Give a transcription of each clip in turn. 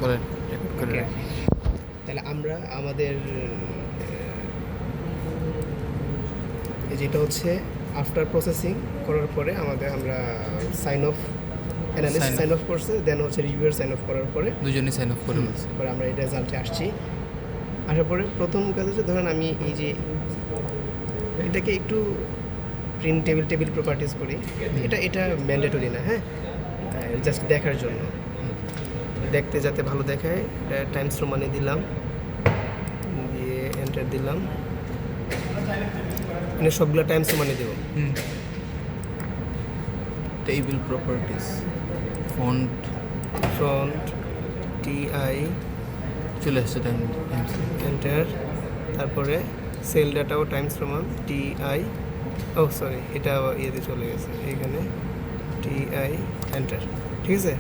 বলেন, রেকর্ড করে Okay. রাখি। তাহলে আমরা আমাদের যেটা হচ্ছে আফটার প্রসেসিং করার পরে আমরা sign off analyst Sign sign off করছে, দেন হচ্ছে রিভিউয়ার সাইন অফ করার পরে দুজনেই সাইন অফ করে বলছে। পরে আমরা এই রেজাল্টে আসছি। আসার পরে প্রথম কাজ হচ্ছে ধরেন আমি এই যে এটাকে একটু প্রিন্ট টেবিল প্রপার্টিস করি। এটা ম্যান্ডেটরি না, হ্যাঁ, জাস্ট দেখার জন্য, দেখতে যাতে ভালো দেখায়। এটা টাইমস রোমানে দিলাম, দিয়ে এন্টার দিলাম। মানে সবগুলো টাইমস রোমানে দেবো। Table properties, font front TI চলে আসছে, টাইম এন্টার, তারপরে সেল ডাটাও টাইমস রোমান TI, ও সরি এটা ইয়েতে চলে গেছে, এখানে TI এন্টার, ঠিক আছে।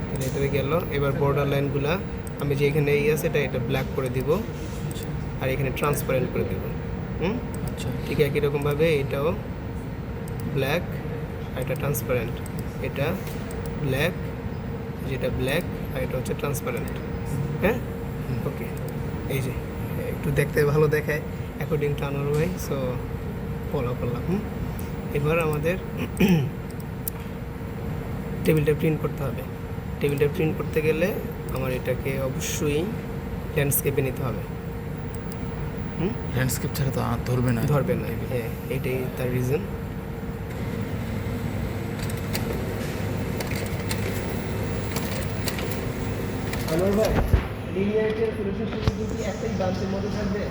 তাহলে এটাতে গেল। এবার বর্ডার লাইনগুলা আমি যে এখানে আছে এটা ব্ল্যাক করে দিব, আর এখানে ট্রান্সপারেন্ট করে দিব। আচ্ছা, ঠিক একই রকমভাবে এটাও ব্ল্যাক, আর এটা ট্রান্সপারেন্ট। এটা ব্ল্যাক, যেটা ব্ল্যাক, আর এটা হচ্ছে ট্রান্সপারেন্ট। হ্যাঁ, ওকে। এই যে একটু দেখতে ভালো দেখায় অ্যাকর্ডিং টু আনোয়ার ভাই, সো ফলো করলাম। এবার আমাদের টেবিলটা প্রিন্ট করতে হবে। টেবিলটা প্রিন্ট করতে গেলে আমার এটাকে অবশ্যই ল্যান্ডস্কেপে নিতে হবে। ল্যান্ডস্কেপ ছাড়া তো আর ধরবে না। ধরবে না, হ্যাঁ, এইটাই তার রিজন। আনোয়ার ভাই, লিনিয়ারিটির সলিউশন কি একটাই ব্রাঞ্চের মধ্যে থাকবে?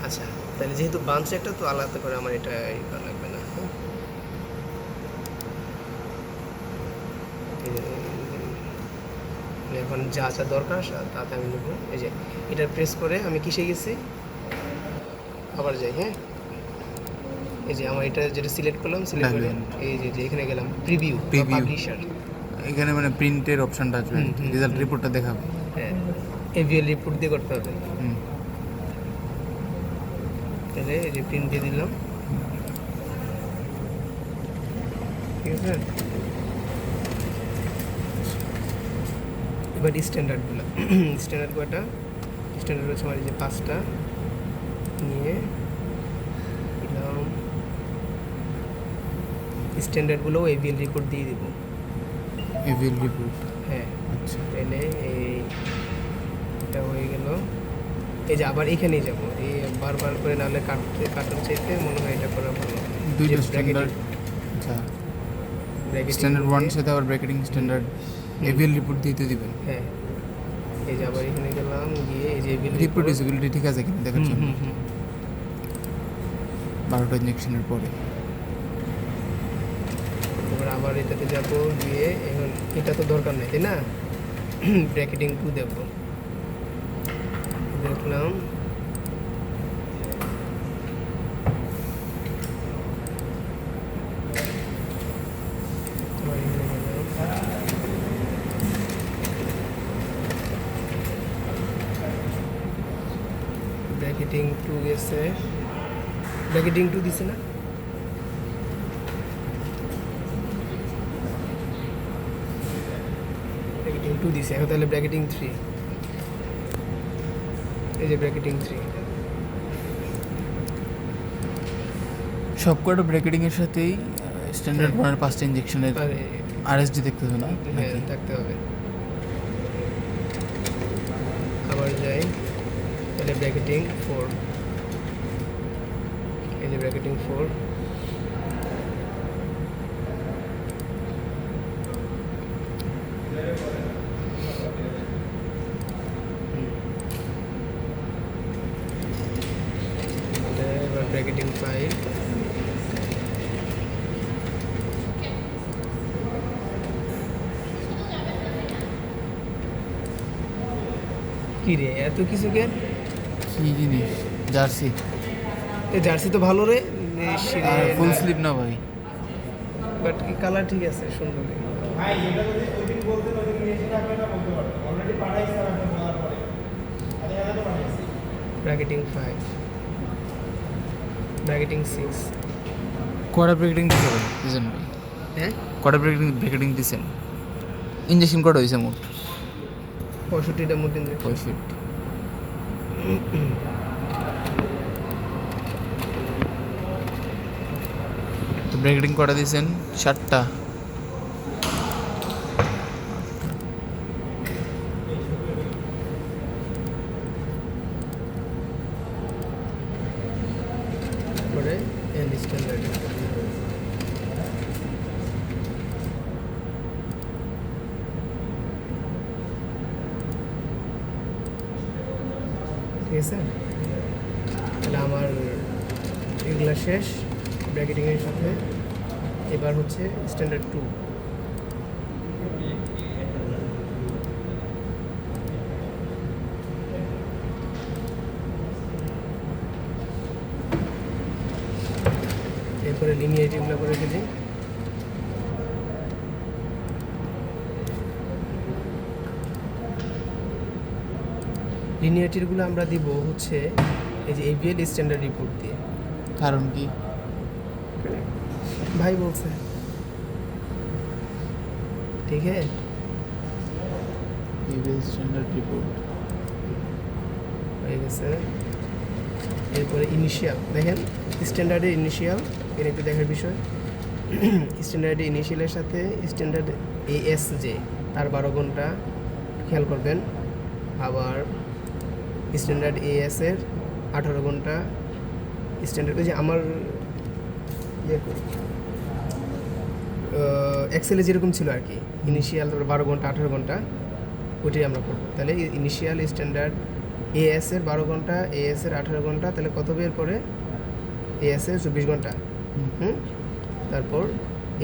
আচ্ছা, তাহলে যেহেতু ব্রাঞ্চ একটা, তো আলাদা করে আমার এটা করা লাগবে না। এখন যা যা দরকার তাতে আমি নেব। এই যে এটা প্রেস করে আমি কিসে গেছি, আবার যাই। হ্যাঁ, এই যে আমার এটা যেটা সিলেক্ট করলাম, সিলেক্ট করে এই যে এখানে গেলাম প্রিভিউ পাবলিশার। এখানে মানে প্রিন্টের অপশনটা আসবে, রেজাল্ট রিপোর্টটা দেখাবে। হ্যাঁ, এভিএল রিপোর্ট দিয়ে করতে হবে। তাহলে এই যে প্রিন্ট দিয়ে দিলাম, ঠিক আছে। এবার স্ট্যান্ডার্ডগুলো স্ট্যান্ডার্ড হচ্ছে আমার এই যে 5টা নিয়ে দিলাম। স্ট্যান্ডার্ডগুলোও এভিএল রিপোর্ট দিয়ে দিব। এভিএল রিপোর্ট, হ্যাঁ, আচ্ছা। তাহলে এটা হয়ে গেল। এই যে আবার এখানেই যাব, এই বারবার করে নাহলে কাটার চাইতে মনে হয় এটা করা ভালো। দুইটা স্ট্যান্ডার্ড, আচ্ছা, স্ট্যান্ডার্ড 1 সাথে আবার ব্র্যাকেটিং স্ট্যান্ডার্ড এভিএল রিপোর্ট দিতে দিবেন। হ্যাঁ, এই যে আবার এখানে গেলাম, গিয়ে এই যে রিপ্রোডিউসিবিলিটি ঠিক আছে কিনা দেখার জন্য 12টা ইঞ্জেকশনের পরে। এবার আবার এটাতে যাব, গিয়ে এখন এটা তো দরকার নেই, তাই না? ব্র্যাকেটিং 2 দেব, দেখলাম। ব্র্যাকেটিং 2 গেছে, ব্র্যাকেটিং 2 দিছে না? ব্র্যাকেটিং 2 দিছে, এখন তাহলে ব্র্যাকেটিং 3। এই যে ব্র্যাকেটিং 3। সবকটা ব্র্যাকেটিং এর সাথেই স্ট্যান্ডার্ড 1 এর 5টা ইঞ্জেকশনের আরএসডি দেখতে হবে না? হ্যাঁ, থাকতে হবে। আবার যাই, তাহলে ব্র্যাকেটিং 4। এই যে ব্র্যাকেটিং 4। এবার ব্র্যাকেটিং 5। কি রে, এত কিছু কেন? কি জিনিস? জার্সি? এই জার্সি তো ভালো রে, ফুল স্লিভ না ভাই, বাট কি কালার ঠিক আছে, সুন্দর। ব্র্যাকেটিং 5, ব্র্যাকেটিং 6। কটা ব্র্যাকেটিং দিতে হবে দিয়েছেন ভাই? হ্যাঁ, কটা ব্র্যাকেটিং দিয়েছেন? ইঞ্জেকশন কটা হয়েছে মোট? 65টা মোট ইঞ্জেকশন। 65। তো ব্রেকেটিং কটা দিয়েছেন? 7টা। তারপরে এল স্ট্যান্ডার্ড। ঠিক আছে, তাহলে আমার এগুলা শেষ ব্র্যাকেটিংয়ের সাথে। এবার হচ্ছে স্ট্যান্ডার্ড 2। এরপরে লিনিয়ারিটিগুলো করে রেখে দিই। লিনিয়ারিটিগুলো আমরা দিব হচ্ছে এই যে এভিএল স্ট্যান্ডার্ড রিপোর্ট দিয়ে। কারণ কি? ভাই বলছে, ঠিক আছে। এভিএল স্ট্যান্ডার্ড রিপোর্ট হয়ে গেছে। এরপরে ইনিশিয়াল দেখেন, স্ট্যান্ডার্ডের ইনিশিয়াল এর একটু দেখার বিষয়। স্ট্যান্ডার্ডের ইনিশিয়ালের সাথে স্ট্যান্ডার্ড এএস যে তার 12 ঘন্টা খেয়াল করবেন। আবার স্ট্যান্ডার্ড এএস এর 18 ঘন্টা। স্ট্যান্ডার্ড ওই যে আমার এক্সেলে যেরকম ছিল আর কি, ইনিশিয়াল 12 ঘন্টা 18 ঘন্টা, ওইটাই আমরা করবো। তাহলে ইনিশিয়াল স্ট্যান্ডার্ড এএস এর 12 ঘন্টা, এএস এর 18 ঘন্টা, তাহলে কত বের পরে? এএস এর 24 ঘন্টা। তারপর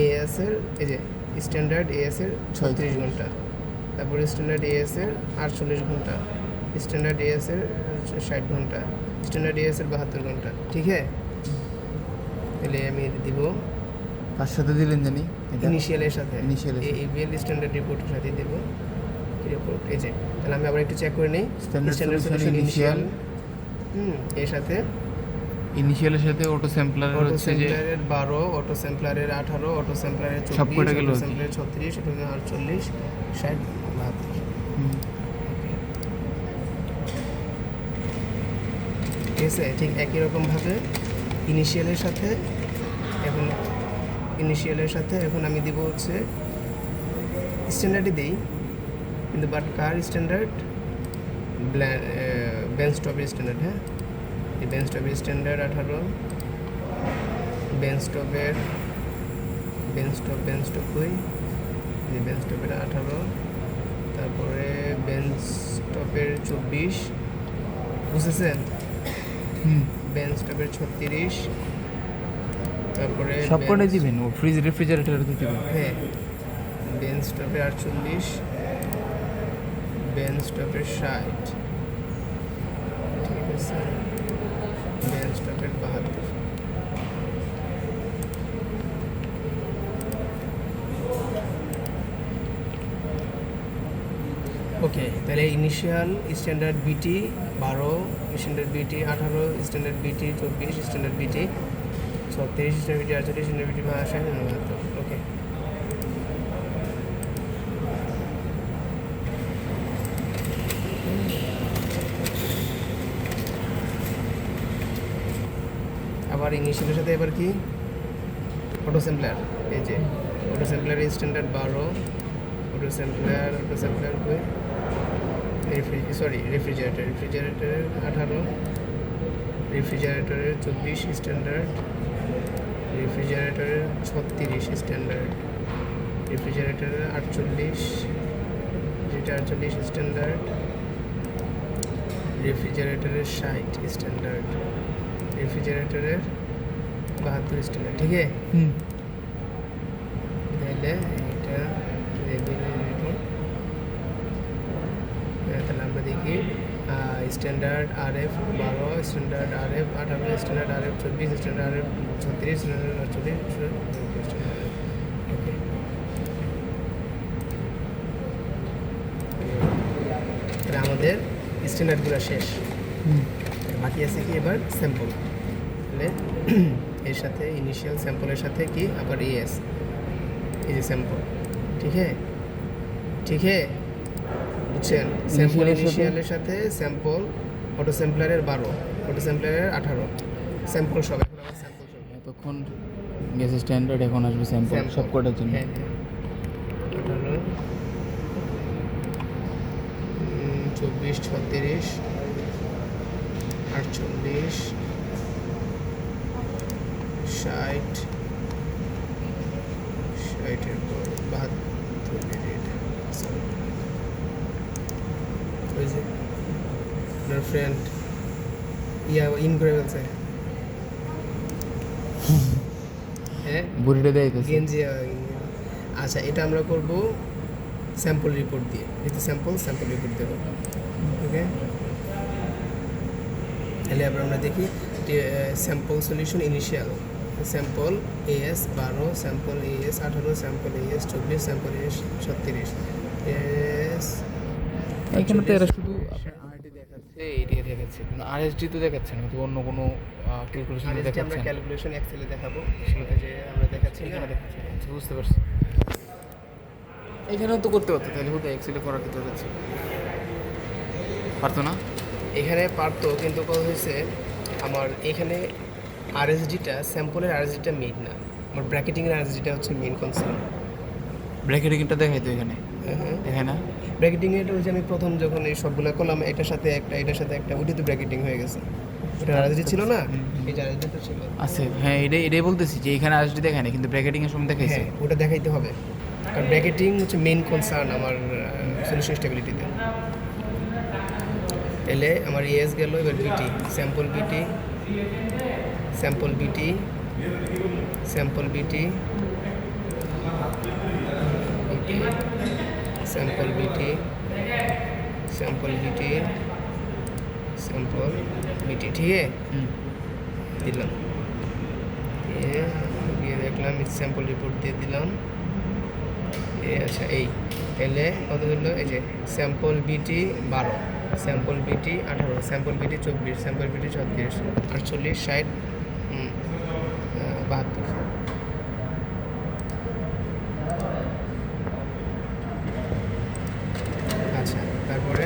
এএস এর এই যে স্ট্যান্ডার্ড এএস এর 36 ঘন্টা। তারপর স্ট্যান্ডার্ড এএস এর 48 ঘন্টা। স্ট্যান্ডার্ড এএস এর 60 ঘন্টা। স্ট্যান্ডার্ড এএস এর 72 ঘন্টা। ঠিক আছে, তাহলে আমি দিব কার সাথে দিলেন জানি? ইনিশিয়ালের সাথে, Initial এর সাথে। এই বিএল স্ট্যান্ডার্ড রিপোর্টের সাথে দেব রিপোর্ট। এই যে তাহলে আমি আবার একটু চেক করে নেই। Standard standard solution solution initial। এর সাথে ইনিশিয়ালের সাথে অটো স্যাম্পলার অটো হচ্ছে যে স্যাম্পলারের 12, অটো স্যাম্পলারের 18, অটো স্যাম্পলারের 24, সব কটা গেল অটো আর কি? স্যাম্পলারের 36, অটো 48, 60, 72। হুম, ঠিক আছে, ঠিক একই রকমভাবে ইনিশিয়ালের সাথে এখন আমি দিব হচ্ছে স্ট্যান্ডার্ডই দিই, কিন্তু বাট কার স্ট্যান্ডার্ড? বেঞ্চ টপের স্ট্যান্ডার্ড। হ্যাঁ, এই বেঞ্চ টপের স্ট্যান্ডার্ড 18, বেঞ্চ টপ কই? এই বেঞ্চ টপের 18, তারপরে বেঞ্চ টপের 24, বুঝেছেন? হুম, বেঞ্চ টপের 36, তারপরে সব কটাই bench- দিবেন? ও ফ্রিজ রেফ্রিজারেটর দিবেন? হ্যাঁ, বেঞ্চ টপের 48, বেঞ্চ টপের 60, ঠিক আছে, বেঞ্চ টপের 72। ওকে, তাহলে ইনিশিয়াল স্ট্যান্ডার্ড বিটি 12, স্ট্যান্ডার্ড বিটি 18, স্ট্যান্ডার্ড বিটি 24, স্ট্যান্ডার্ড বিটি 36, স্ট্যান্ডার্ড বিটি 48, স্ট্যান্ডার্ড বিটি 72। ওকে, আবার ইনিশিয়ালের সাথে এবার কি? Auto sampler. এই যে অটো স্যাম্পলারের স্ট্যান্ডার্ড 12, অটো স্যাম্পলার কই? রেফ্রিজারেটরের 18, রেফ্রিজারেটরের 24 স্ট্যান্ডার্ড, রেফ্রিজারেটরের 36 স্ট্যান্ডার্ড, রেফ্রিজারেটরের 48, যেটা 48 স্ট্যান্ডার্ড, রেফ্রিজারেটরের 60 স্ট্যান্ডার্ড, রেফ্রিজারেটরের 72 স্ট্যান্ডার্ড। ঠিক আছে, হুম, তাহলে এটা তাহলে আমরা দেখি standard RF 12, standard RF 18, standard RF 24, standard RF 36, standard 48। ওকে, তাহলে আমাদের স্ট্যান্ডার্ডগুলো শেষ। হুম, বাকি আছে কি এবার? স্যাম্পল। তাহলে এর সাথে ইনিশিয়াল স্যাম্পলের সাথে কি আবার এএস, এই যে স্যাম্পল। ঠিক আছে, ঠিক है বুঝছেন স্যাম্পল Initial এর সাথে? ইনিশিয়ালের সাথে স্যাম্পল অটো স্যাম্পলারের 12 অটো স্যাম্পলারের 18 স্যাম্পল সব এখন আমার স্যাম্পল সব এতক্ষণ গেছে স্ট্যান্ডার্ড, এখন আসবে স্যাম্পল সব কটার জন্য। হ্যাঁ 18 24 36 48 60 60-এর পর 72 মিনিট ওই যে আপনার ফ্রেন্ড ইন করে ফেলছে হ্যাঁ বুড়িটা দেয় তো গেঞ্জি আচ্ছা এটা আমরা করব স্যাম্পল রিপোর্ট দিয়ে যেহেতু স্যাম্পল রিপোর্ট দেবো ওকে তাহলে এবার আমরা দেখি sample solution initial sample as 12 sample as 18 sample as 24 sample as 36 S এখানে তো এরা শুধু আরটি দেখাচ্ছে, এইটা দেখাচ্ছে, কিন্তু আরএসডি তো দেখাচ্ছে না, তো অন্য কোনো ক্যালকুলেশন আমরা দেখাচ্ছে না। ক্যালকুলেশন এক্সেলে দেখাবো সেটা যে আমরা দেখাচ্ছি না এখানে দেখাচ্ছে, আচ্ছা, বুঝতে পারছি। এখানেও তো করতে পারতো, তাহলে হতো এক্সেলে করার ক্ষেত্রে হচ্ছে পারতো না। এখানে পারতো কিন্তু কথা হয়েছে আমার এখানে আরএসডিটা স্যাম্পলের আরএসডিটা মেইন না আমার ব্র্যাকেটিংয়ের আরএসডিটা হচ্ছে মেইন কনসার্ন ব্র্যাকেটিংটা দেখাই তো এখানে, দেখায় না? ব্র্যাকেটিং এটা হচ্ছে আমি প্রথম যখন এই সবগুলো করলাম এটার সাথে একটা ওইটা তো ব্র্যাকেটিং হয়ে গেছে এটা আরএসডি ছিল না এই যে আরএসডিটা ছিল আছে, হ্যাঁ, এটাই বলতেছি যে এখানে আরএসডি দেখায় না, কিন্তু ব্র্যাকেটিংয়ের সময় দেখাইছে। হ্যাঁ ওটা দেখাইতে হবে কারণ ব্র্যাকেটিং হচ্ছে মেইন কনসার্ন আমার সলিউশন স্টেবিলিটিতে এলে আমার ইএস গেল এবার বিটি স্যাম্পল বিটি স্যাম্পল বিটি স্যাম্পল বিটি স্যাম্পল বিটি স্যাম্পল বিটি স্যাম্পল বিটি ঠিক আছে হুম। দিলাম দিয়ে দেখলাম স্যাম্পল রিপোর্ট দিয়ে দিলাম আচ্ছা এই তাহলে কত হলো এই যে স্যাম্পল বিটি 12 স্যাম্পল বিটি 18 স্যাম্পল বিটি 24 স্যাম্পল বিটি 36 48 60 72 আচ্ছা তারপরে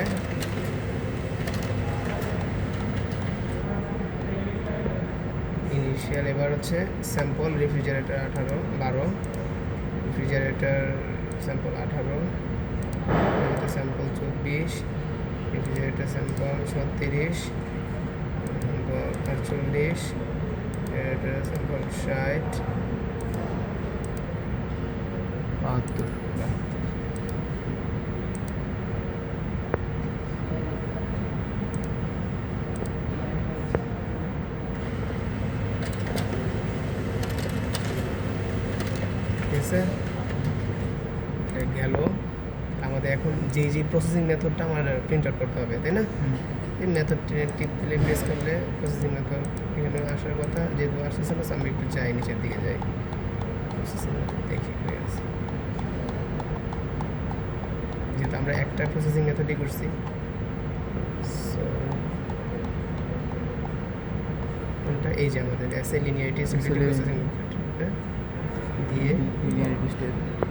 ইনিশিয়াল এবার হচ্ছে sample refrigerator 12 refrigerator sample 18 sample 24 refrigerator sample 36 48 sample 60 72। ঠিক আছে গেল আমাদের এখন যে প্রসেসিং মেথডটা আমার প্রিন্ট আউট করতে হবে তাই না এই মেথড টিপ দিলে প্রেস করলে প্রসেসিং মেথড এখানে আসার কথা যেহেতু আসতেছে না আমি একটু যাই নিচের দিকে যাই প্রসেসিং মেথড দেখি হয়ে আছে যেহেতু আমরা একটা প্রসেসিং মেথডই করছি সো কোনটা এই যে আমাদের এসএ লিনিয়ারিটি প্রসেসিং মেথড দিয়ে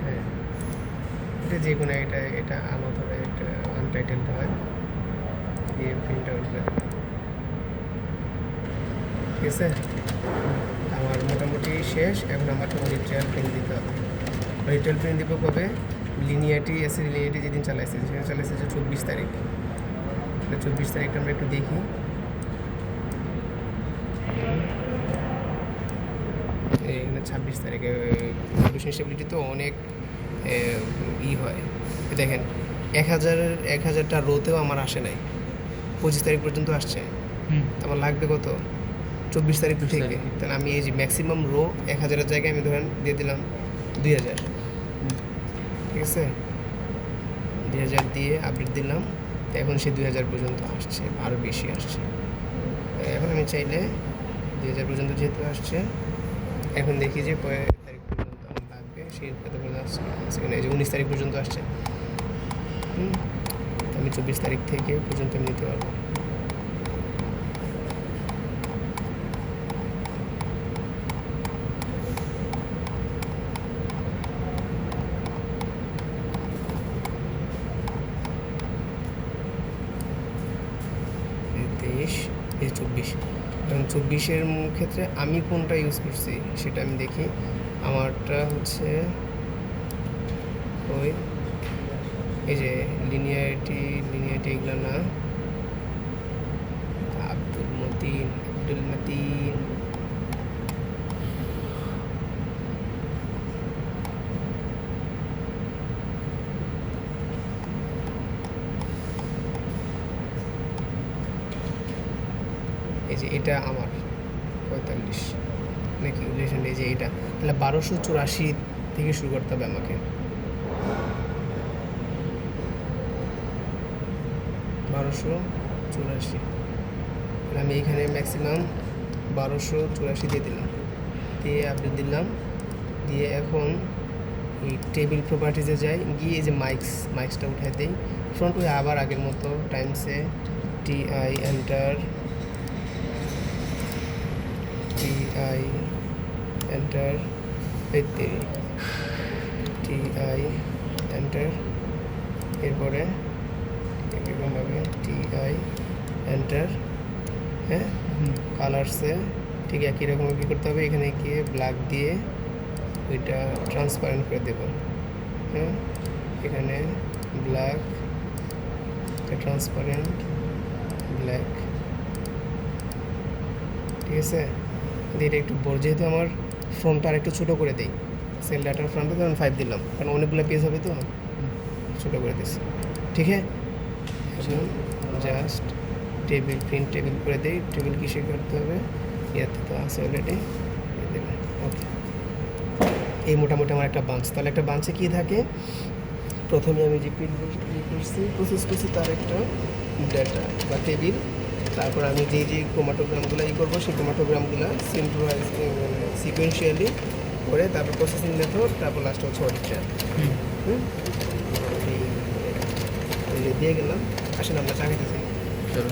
হ্যাঁ এটা যে কোনো এটা আলাদা হবে একটা আনটাইটেলড হয় দিয়ে প্রিন্ট আউট করে ঠিক আছে আমার মোটামুটি শেষ এখন আমাকে রিটেল প্রিন্ট দিতে হবে রিটেল প্রিন্ট দিব কবে লিনিয়ারিটি এসে লিনিয়ারিটি যেদিন চালাইছে সেদিন চালাইছে যে 24 তারিখ 24 তারিখটা আমরা একটু দেখি এখানে 26 তারিখে সলিউশন স্টেবিলিটি তো অনেক হয় দেখেন 1000টা রোতেও আমার আসে নাই 25 তারিখ পর্যন্ত আসছে আমার লাগবে কত 24 তারিখ থেকে তাহলে আমি এই যে ম্যাক্সিমাম রো 1000-এর জায়গায় আমি ধরেন দিয়ে দিলাম 2000 ঠিক আছে 2000 দিয়ে আপডেট দিলাম এখন সে 2000 পর্যন্ত আসছে আরও বেশি আসছে এখন আমি চাইলে 2000 পর্যন্ত যেহেতু আসছে এখন দেখি যে কয় তারিখ পর্যন্ত আমার লাগবে সেই কত পর্যন্ত আসছে সেখানে এই যে 19 তারিখ পর্যন্ত আসছে আমি 24 তারিখ থেকে পর্যন্ত আমি নিতে পারবো এই 24 এখন 24-এর ক্ষেত্রে আমি কোনটা ইউজ করছি সেটা আমি দেখি। আমারটা হচ্ছে ওই এই যে লিনিয়ারিটি এগুলো না, আব্দুল মতিন এই যে এটা আমার 45 নাকি রিলেশন, এই যে এটা তাহলে 1284 থেকে শুরু করতে হবে আমাকে। 1284 আমি এখানে ম্যাক্সিমাম 1284 দিয়ে দিলাম, দিয়ে আপডেট দিলাম, দিয়ে এখন এই টেবিল প্রপার্টিজে যাই, গিয়ে এই যে মাইক্সটা উঠাই দিই, ফ্রন্ট ওয়ে আবার আগের মতো টাইমসে TI এন্টার TI এন্টার, এরপরে এরকমভাবে TI এন্টার, হ্যাঁ কালার্সে ঠিক একই রকম কী করতে হবে, এখানে গিয়ে ব্ল্যাক দিয়ে ওইটা ট্রান্সপারেন্ট করে দেব, হ্যাঁ এখানে ব্ল্যাক ট্রান্সপারেন্ট ব্ল্যাক, ঠিক আছে। দিয়ে এটা একটু বড়, যেহেতু আমার ফ্রন্টটা আর একটু ছোটো করে দিই, সেল ডাটার ফ্রন্টে তখন 5 দিলাম, কারণ অনেকগুলো পেজ হবে তো, ছোটো করে দিচ্ছি, ঠিক আছে। এখন জাস্ট প্রিন্ট টেবিল করে দিই, টেবিল কিসে করতে হবে, ইয়াতে তো আছে অলরেডি, ওকে। এই মোটামুটি আমার একটা বাঞ্চ, তাহলে একটা বাঞ্চে কী থাকে, প্রথমে আমি যে প্রিন্ট করছি প্রসেস করছি তার একটা ডাটা বা টেবিল, তারপর আমি যে ক্রোমাটোগ্রামগুলো করবো সেই ক্রোমাটোগ্রামগুলো সিকোয়েন্সিয়ালি করে তারপর প্রসেসিং মেথড, তারপর লাস্টে হচ্ছে অডিটটা। এই দিয়ে গেলাম, আসেন আমরা চা খেতেছি। চলো।